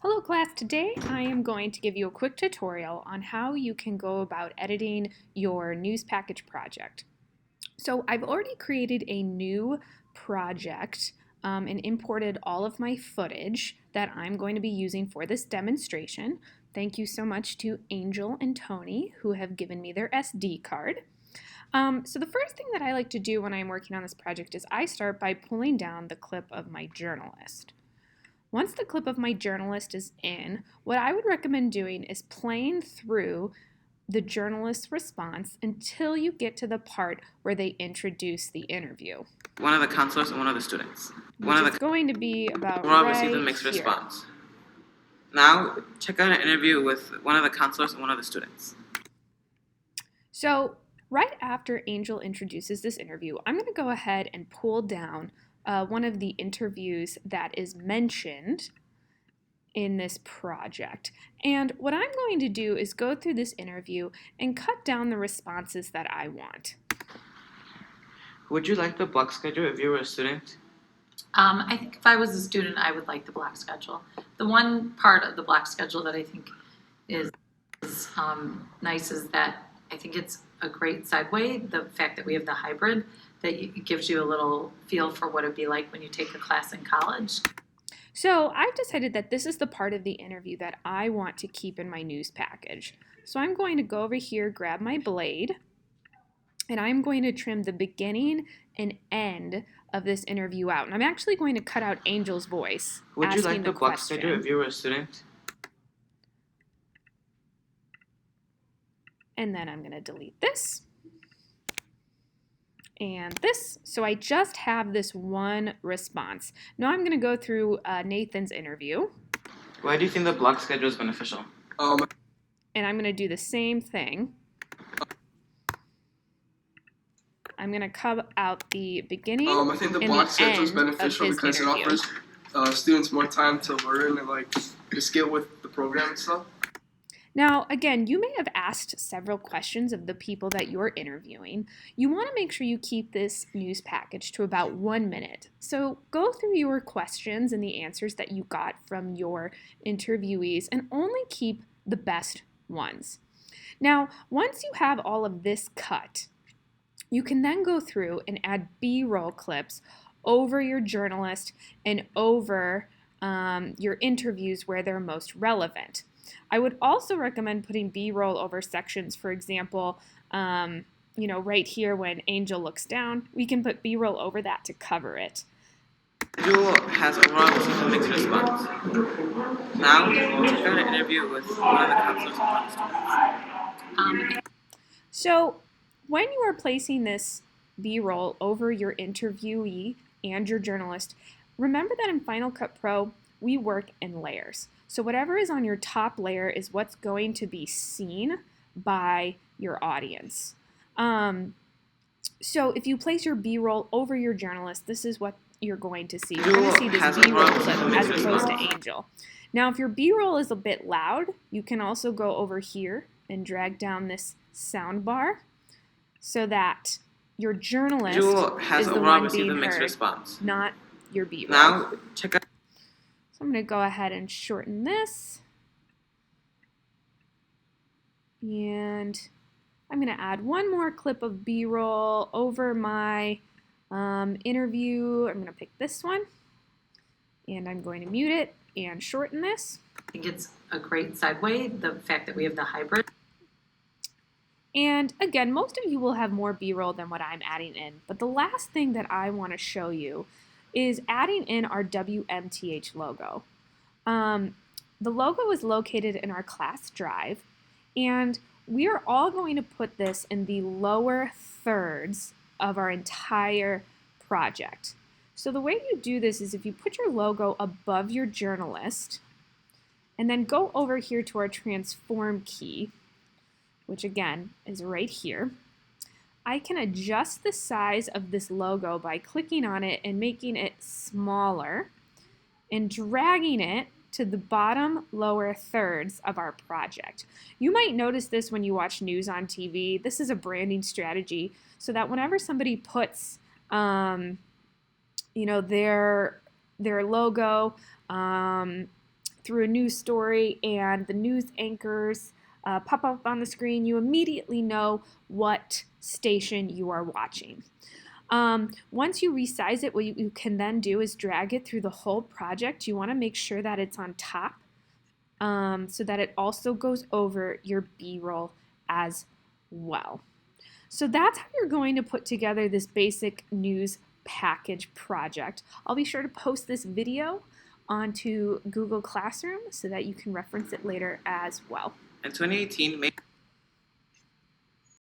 Hello class, today I am going to give you a quick tutorial on how you can go about editing your news package project. So I've already created a new project and imported all of my footage that I'm going to be using for this demonstration. Thank you so much to Angel and Tony who have given me their SD card. So the first thing that I like to do when I'm working on this project is I start by pulling down the clip of my journalist. Once the clip of my journalist is in, what I would recommend doing is playing through the journalist's response until you get to the part where they introduce the interview. One of the counselors and one of the students. Which is going to be about Overall right received a mixed here. response. Now, check out an interview with one of the counselors and one of the students. So, right after Angel introduces this interview, I'm going to go ahead and pull down one of the interviews that is mentioned in this project. And what I'm going to do is go through this interview and cut down the responses that I want. Would you like the block schedule if you were a student? I think if I was a student, I would like the block schedule. The one part of the block schedule that I think is nice is that I think it's a great segue, the fact that we have the hybrid, that it gives you a little feel for what it'd be like when you take a class in college. So I've decided that this is the part of the interview that I want to keep in my news package. So I'm going to go over here, grab my blade, and I'm going to trim the beginning and end of this interview out. And I'm actually going to cut out Angel's voice. Would you like asking the block question. schedule if you were a student? And then I'm going to delete this and this. So I just have this one response. Now I'm going to go through Nathan's interview. Why do you think the block schedule is beneficial? And I'm going to do the same thing. I'm going to cut out the beginning I think the block schedule is beneficial because it offers students more time to learn and just get with the program and stuff. Now, again, you may have asked several questions of the people that you're interviewing. You want to make sure you keep this news package to about 1 minute. So go through your questions and the answers that you got from your interviewees and only keep the best ones. Now, once you have all of this cut, you can then go through and add B-roll clips over your journalist and over your interviews where they're most relevant. I would also recommend putting B-roll over sections. For example, right here when Angel looks down, we can put B-roll over that to cover it. Jewel has overall received a mixed response. Now, check out an interview with one of the counselors and one of the students. So when you are placing this B-roll over your interviewee and your journalist, remember that in Final Cut Pro, we work in layers. So whatever is on your top layer is what's going to be seen by your audience. So if you place your B-roll over your journalist, this is what you're going to see. You're going to see this B-roll clip as opposed to Angel. Now, if your B-roll is a bit loud, you can also go over here and drag down this sound bar so that your journalist is the one being heard, not your B-roll. Now, check out. So I'm going to go ahead and shorten this. And I'm going to add one more clip of B-roll over my interview. I'm going to pick this one. And I'm going to mute it and shorten this. I think it's a great segue, the fact that we have the hybrid. And again, most of you will have more B-roll than what I'm adding in. But the last thing that I want to show you is adding in our WMTH logo. The logo is located in our class drive, and we are all going to put this in the lower thirds of our entire project. So the way you do this is if you put your logo above your journalist, and then go over here to our transform key, which again is right here, I can adjust the size of this logo by clicking on it and making it smaller and dragging it to the bottom lower thirds of our project. You might notice this when you watch news on TV. This is a branding strategy so that whenever somebody puts their logo through a news story and the news anchors pop up on the screen, you immediately know what station you are watching. Once you resize it, what you can then do is drag it through the whole project. You want to make sure that it's on top so that it also goes over your B-roll as well. So that's how you're going to put together this basic news package project. I'll be sure to post this video onto Google Classroom so that you can reference it later as well. In 2018,